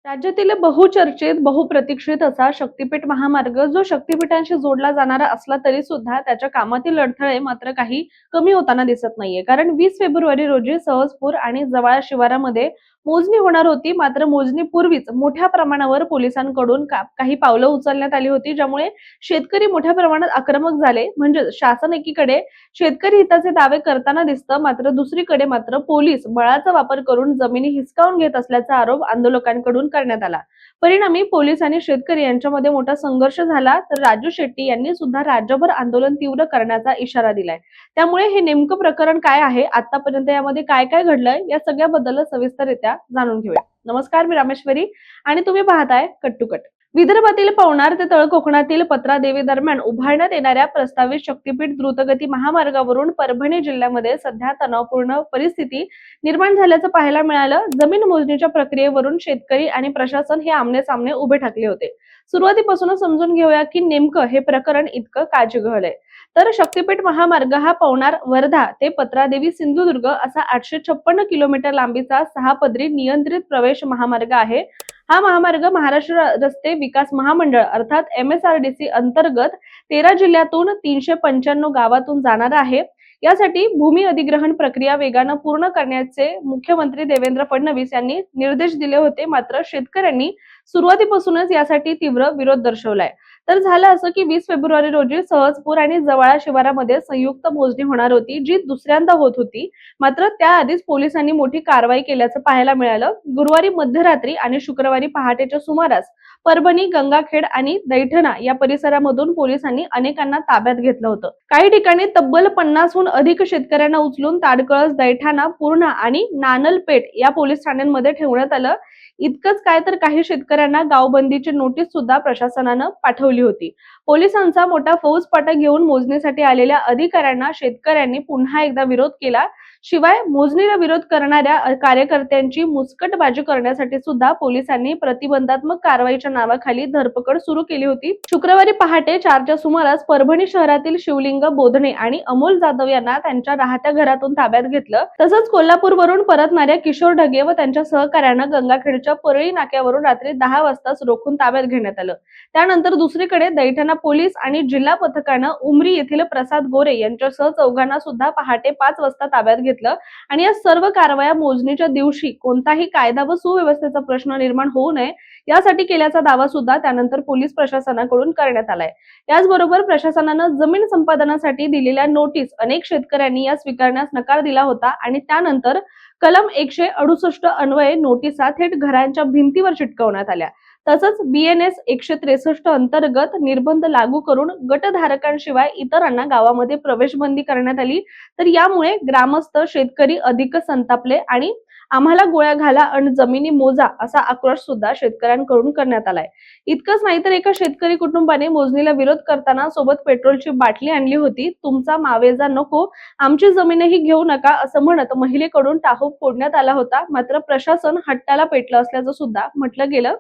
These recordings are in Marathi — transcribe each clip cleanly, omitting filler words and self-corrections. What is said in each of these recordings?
राज्यातील बहुचर्चित बहुप्रतीक्षित असा शक्तीपीठ महामार्ग जो शक्तीपीठांशी जोडला जाणारा असला तरी सुद्धा त्याच्या कामातील अडथळे मात्र काही कमी होताना दिसत नाहीये. कारण 20 फेब्रुवारी रोजी सहजपूर आणि जवळा शिवारामध्ये मोजणी होणार होती. मात्र मोजणीपूर्वीच मोठ्या प्रमाणावर पोलिसांकडून काही पावलं उचलण्यात आली होती, ज्यामुळे शेतकरी मोठ्या प्रमाणात आक्रमक झाले. म्हणजे शासन एकीकडे शेतकरी हिताचे दावे करताना दिसतं, मात्र दुसरीकडे मात्र पोलीस बळाचा वापर करून जमिनी हिसकावून घेत असल्याचा आरोप आंदोलकांकडून करण्यात आला. परिणामी पोलीस आणि शेतकरी यांच्यामध्ये मोठा संघर्ष झाला. तर राजू शेट्टी यांनी सुद्धा राज्यभर आंदोलन तीव्र करण्याचा इशारा दिलाय. त्यामुळे हे नेमकं प्रकरण काय आहे, आतापर्यंत यामध्ये काय काय घडलंय, या सगळ्याबद्दल सविस्तररित्या जाणून घेऊया. नमस्कार, मी रामेश्वरी आणि तुम्ही पाहताय कट टू कट. विदर्भातील पवनार ते तळ कोकणातील पत्रादेवी दरम्यान उभारण्यात येणाऱ्या प्रस्तावित शक्तीपीठ द्रुतगती महामार्गावरून परभणी जिल्ह्यामध्ये सध्या तणावपूर्ण परिस्थिती निर्माण झाल्याचं पाहायला मिळालं. जमीन मोजणीच्या प्रक्रियेवरून शेतकरी आणि प्रशासन हे आमने सामने उभे ठाकले होते. सुरुवातीपासूनच समजून घेऊया की नेमकं हे प्रकरण इतकं का चिघळलंय. तर शक्तीपीठ महामार्ग हा पवनार वर्धा ते पत्रादेवी सिंधुदुर्ग असा 856 किलोमीटर लांबीचा 6 पदरी नियंत्रित प्रवेश महामार्ग आहे. हा महामार्ग महाराष्ट्र रस्ते विकास महामंडळ अर्थात MSRDC अंतर्गत 13 जिल्ह्यातून 395 गावातून जाणार आहे. यासाठी भूमी अधिग्रहण प्रक्रिया वेगानं पूर्ण करण्याचे मुख्यमंत्री देवेंद्र फडणवीस यांनी निर्देश दिले होते. मात्र शेतकऱ्यांनी सुरुवातीपासूनच यासाठी तीव्र विरोध दर्शवलाय. तर झालं असं की 20 फेब्रुवारी रोजी सहजपूर आणि जवळा शिवारामध्ये संयुक्त मोजणी होणार होती, जी दुसऱ्यांदा होत होती. मात्र त्याआधीच पोलिसांनी मोठी कारवाई केल्याचं पाहायला मिळालं. गुरुवारी मध्यरात्री आणि शुक्रवारी पहाटेच्या सुमारास परभणी, गंगाखेड आणि दैठणा या परिसरामधून पोलिसांनी अनेकांना ताब्यात घेतलं होतं. काही ठिकाणी तब्बल 50हून अधिक शेतकऱ्यांना उचलून ताडकळस, दैठाणा, पूर्णा आणि नानलपेठ या पोलीस ठाण्यांमध्ये ठेवण्यात आलं. इतकंच काय, तर काही शेतकऱ्यांना गावबंदीची नोटीस सुद्धा प्रशासनानं पाठवली होती. पोलिसांचा मोठा फौजफाटा घेऊन मोजणीसाठी आलेल्या अधिकाऱ्यांना शेतकऱ्यांनी पुन्हा एकदा विरोध केला. शिवाय मोजणीला विरोध करणाऱ्या कार्यकर्त्यांची मुस्कटबाजी करण्यासाठी सुद्धा पोलिसांनी प्रतिबंधात्मक कारवाईच्या नावाखाली धरपकड सुरू केली होती. शुक्रवारी पहाटे 4च्या सुमारास परभणी शहरातील शिवलिंग बोधणे आणि अमोल जाधव यांना त्यांच्या राहत्या घरातून ताब्यात घेतलं. तसंच कोल्हापूरवरून परतणाऱ्या किशोर ढगे व त्यांच्या सहकाऱ्यांना गंगाखेडच्या परळी नाक्यावरून रात्री 10 वाजताच रोखून ताब्यात घेण्यात आलं. त्यानंतर दुसरीकडे दैठणा पोलीस आणि जिल्हा पथकानं उमरी येथील प्रसाद गोरे यांच्यासह चौघांना सुद्धा पहाटे 5 वाजता ताब्यात घेतलं. आणि या सर्व कारवाया मोजणीच्या दिवशी कोणताही कायदा व सुव्यवस्थेचा प्रश्न निर्माण होऊ नये यासाठी केल्याचा दावा सुद्धा त्यानंतर पोलीस प्रशासनाकडून करण्यात आलाय. याचबरोबर प्रशासनानं जमीन संपादनासाठी दिलेल्या नोटीस अनेक शेतकऱ्यांनी या स्वीकारण्यास नकार दिला होता आणि त्यानंतर कलम 168 अन्वये नोटिसा थेट घरांच्या भिंतीवर चिटकवण्यात आल्या. तसंच BNS 163 अंतर्गत निर्बंध लागू करून गटधारकांशिवाय इतरांना गावामध्ये प्रवेशबंदी करण्यात आली. तर यामुळे ग्रामस्थ शेतकरी अधिकच संतापले आणि आम्हाला गोळ्या घाला आणि जमिनी मोजा असा आक्रोश सुद्धा शेतकऱ्यांकडून करण्यात आलाय. इतकंच नाही, तर एका शेतकरी कुटुंबाने मोजणीला विरोध करताना सोबत पेट्रोलची बाटली आणली होती. तुमचा मावेजा नको, आमची जमीनही घेऊ नका असं म्हणत महिलेकडून टाहू फोडण्यात आला होता. मात्र प्रशासन हट्टाला पेटलं असल्याचं सुद्धा म्हटलं गेलं.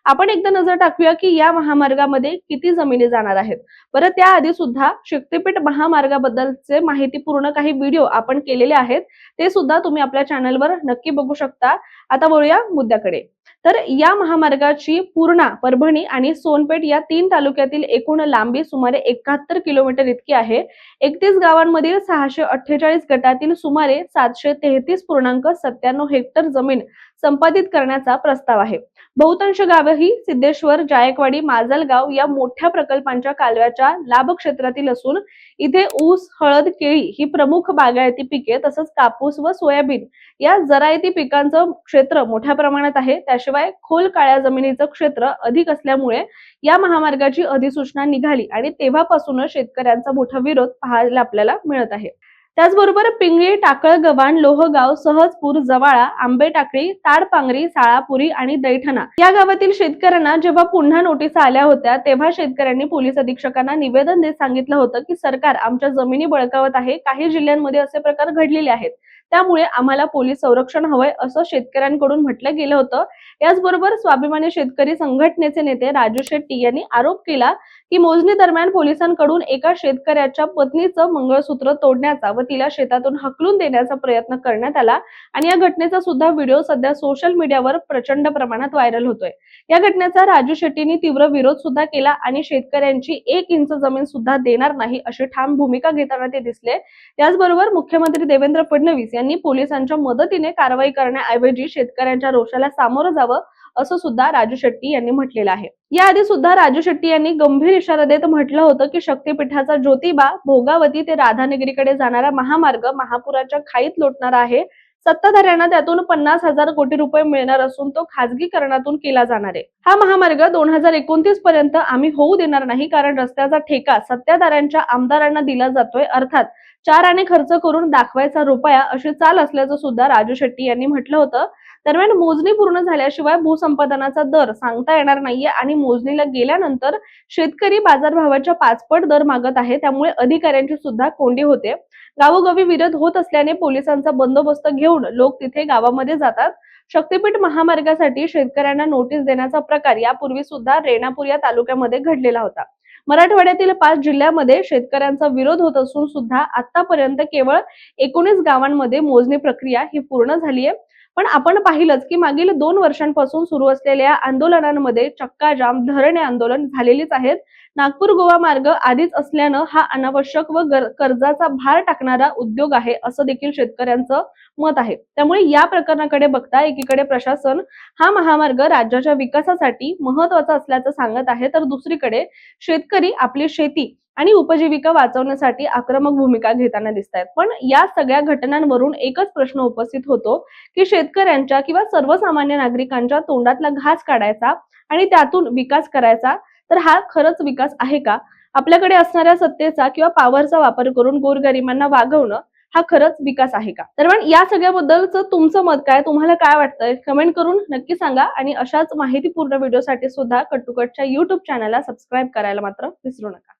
आपण एकदा नजर टाकूया की या महामार्गामध्ये किती जमिनी जाणार आहेत. बरं, त्याआधी सुद्धा शक्तीपीठ महामार्गाबद्दलचे माहितीपूर्ण काही व्हिडिओ आपण केलेले आहेत, ते सुद्धा तुम्ही आपल्या चॅनलवर नक्की बघू शकता. आता वळूया मुद्द्याकडे. तर या महामार्गाची पूर्णा, परभणी आणि सोनपेठ या 3 तालुक्यातील एकूण लांबी सुमारे 71 किलोमीटर इतकी आहे. 31 गावांमधील 648 गटातील सुमारे 733.97 हेक्टर जमीन संपादित करण्याचा प्रस्ताव आहे. बहुतांश गावही सिद्धेश्वर, जायकवाडी, माजलगाव या मोठ्या प्रकल्पांच्या कालव्याच्या लाभ क्षेत्रातील असून इथे ऊस, हळद, केळी ही प्रमुख बागायती पिके तसंच कापूस व सोयाबीन या जरायती पिकांचं क्षेत्र मोठ्या प्रमाणात आहे. त्याशिवाय खोल काळ्या जमिनीचं क्षेत्र अधिक असल्यामुळे या महामार्गाची अधिसूचना निघाली आणि तेव्हापासूनच शेतकऱ्यांचा मोठा विरोध पाहायला आपल्याला मिळत आहे. त्याचबरोबर पिंगळी, टाकळगव्हाण, लोहगाव, सहजपूर, जवाळा, आंबेटाकळी, ताडपांगरी, साळापुरी आणि दैठणा या गावातील शेतकऱ्यांना जेव्हा पुन्हा नोटीस आल्या होत्या, तेव्हा शेतकऱ्यांनी पोलीस अधीक्षकांना निवेदन देत सांगितलं होतं की सरकार आमच्या जमिनी बळकावत आहे. काही जिल्ह्यांमध्ये असे प्रकार घडलेले आहेत, त्यामुळे आम्हाला पोलीस संरक्षण हवंय असं शेतकऱ्यांकडून म्हटलं गेलं होतं. याचबरोबर स्वाभिमानी शेतकरी संघटनेचे नेते राजू शेट्टी यांनी आरोप केला की मोजणी दरम्यान पोलिसांकडून एका शेतकऱ्याच्या पत्नीचं मंगळसूत्र तोडण्याचा व तिला शेतातून हकलून देण्याचा प्रयत्न करण्यात आला आणि या घटनेचा सुद्धा व्हिडिओ सध्या सोशल मीडियावर प्रचंड प्रमाणात व्हायरल होतोय। या घटनेचा राजू शेट्टींनी तीव्र विरोध सुद्धा केला आणि शेतकऱ्यांची 1 इंच जमीन सुद्धा देणार नाही अशी ठाम भूमिका घेताना ते दिसले। त्याचबरोबर मुख्यमंत्री देवेंद्र फडणवीस यांनी पोलिसांच्या मदतीने कारवाई करण्याऐवजी शेतकऱ्यांच्या रोषाला सामोरं जावं असं सुद्धा राजू शेट्टी यांनी म्हटलेलं आहे। याआधी सुद्धा राजू शेट्टी यांनी गंभीर इशारा देत म्हटलं होतं की शक्तीपीठाचा ज्योतिबा भोगावती ते राधानगरीकडे जाणारा महामार्ग महापुराच्या खाईत लोटणारा आहे। सत्ताधाऱ्यांना त्यातून 50,000 कोटी रुपये मिळणार असून तो खासगीकरणातून केला जाणार आहे। हा महामार्ग 2029 पर्यंत आम्ही होऊ देणार नाही, कारण रस्त्याचा ठेका सत्ताधाऱ्यांच्या आमदारांना दिला जातोय, अर्थात 4 आणे खर्च करून दाखवायचा रुपया अशी चाल असल्याचं सुद्धा राजू शेट्टी यांनी म्हटलं होतं। दरम्यान मोजणी पूर्ण झाल्याशिवाय भूसंपादनाचा दर सांगता येणार नाहीये आणि मोजणीला गेल्यानंतर शेतकरी बाजारभावाच्या 5 पट दर मागत आहे, त्यामुळे अधिकाऱ्यांची सुद्धा कोंडी होते। गावोगावी विरोध होत असल्याने पोलिसांचा बंदोबस्त घेऊन लोक तिथे गावामध्ये जातात। शक्तीपीठ महामार्गासाठी शेतकऱ्यांना नोटीस देण्याचा प्रकार यापूर्वी सुद्धा रेणापूर या तालुक्यामध्ये घडलेला होता। मराठवाड्यातील 5 जिल्ह्यांमध्ये शेतकऱ्यांचा विरोध होत असून सुद्धा आतापर्यंत केवळ 19 गावांमध्ये मोजणी प्रक्रिया ही पूर्ण झाली आहे। पण आपण पाहिलंच की मागील 2 वर्षांपासून सुरू असलेल्या आंदोलनांमध्ये चक्काजाम, धरणे आंदोलन झालेलीच आहेत। नागपूर गोवा मार्ग आधीच असल्यानं हा अनावश्यक व कर्जाचा भार टाकणारा उद्योग आहे असं देखील शेतकऱ्यांचं मत आहे। त्यामुळे या प्रकरणाकडे बघता एकीकडे प्रशासन हा महामार्ग राज्याच्या विकासासाठी महत्त्वाचा असल्याचं सांगत आहे, तर दुसरीकडे शेतकरी आपली शेती आणि उपजीविका वाचवण्यासाठी आक्रमक भूमिका घेताना दिसतात। पण या सगळ्या घटनांवरून एकच प्रश्न उपस्थित होतो की शेतकऱ्यांच्या किंवा सर्वसामान्य नागरिकांच्या तोंडातला घास काढायचा आणि त्यातून विकास करायचा, तर हा खरंच विकास आहे का? आपल्याकडे असणाऱ्या सत्तेचा किंवा पॉवरचा वापर करून गोरगरिबांना वागवणं हा खरंच विकास आहे का? तर या सगळ्याबद्दलचं तुमचं मत काय? तुम्हाला काय वाटतंय? कमेंट करून नक्की सांगा आणि अशाच माहितीपूर्ण व्हिडिओसाठी सुद्धा कट टू कटच्या YouTube चॅनलला सबस्क्राईब करायला मात्र विसरू नका।